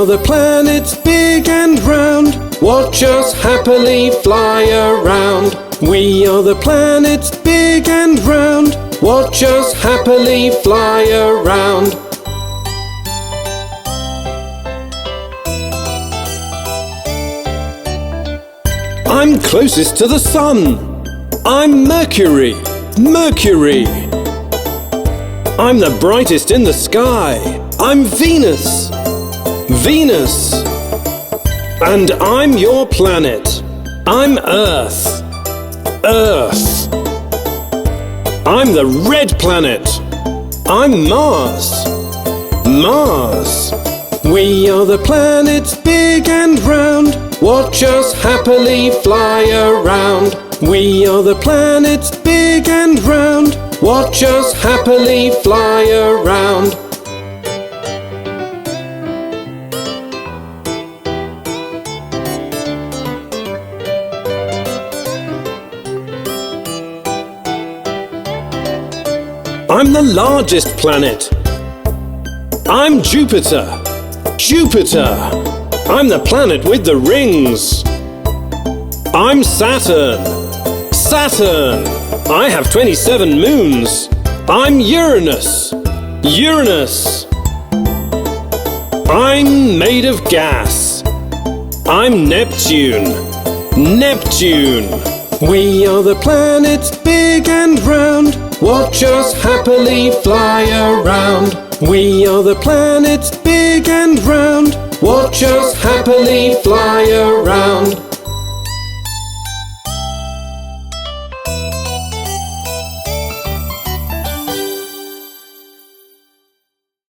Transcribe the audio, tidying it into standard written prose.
are the planets big and round. Watch us happily fly around. We are the planets big and round. Watch us happily fly around. I'm closest to the sun. I'm Mercury, Mercury. I'm the brightest in the sky. I'm Venus, Venus. And I'm your planet. I'm Earth, Earth. I'm the red planet. I'm Mars, Mars. We are the planets big and round. Watch us happily fly around. We are the planets big and round. Watch us happily fly around. I'm the largest planet. I'm Jupiter, Jupiter. I'm the planet with the rings. I'm Saturn, Saturn. I have 27 moons. I'm Uranus, Uranus. I'm made of gas. I'm Neptune, Neptune. We are the planets big and round. Watch us happily fly around. We are the planets big and round. Watch us happily fly around.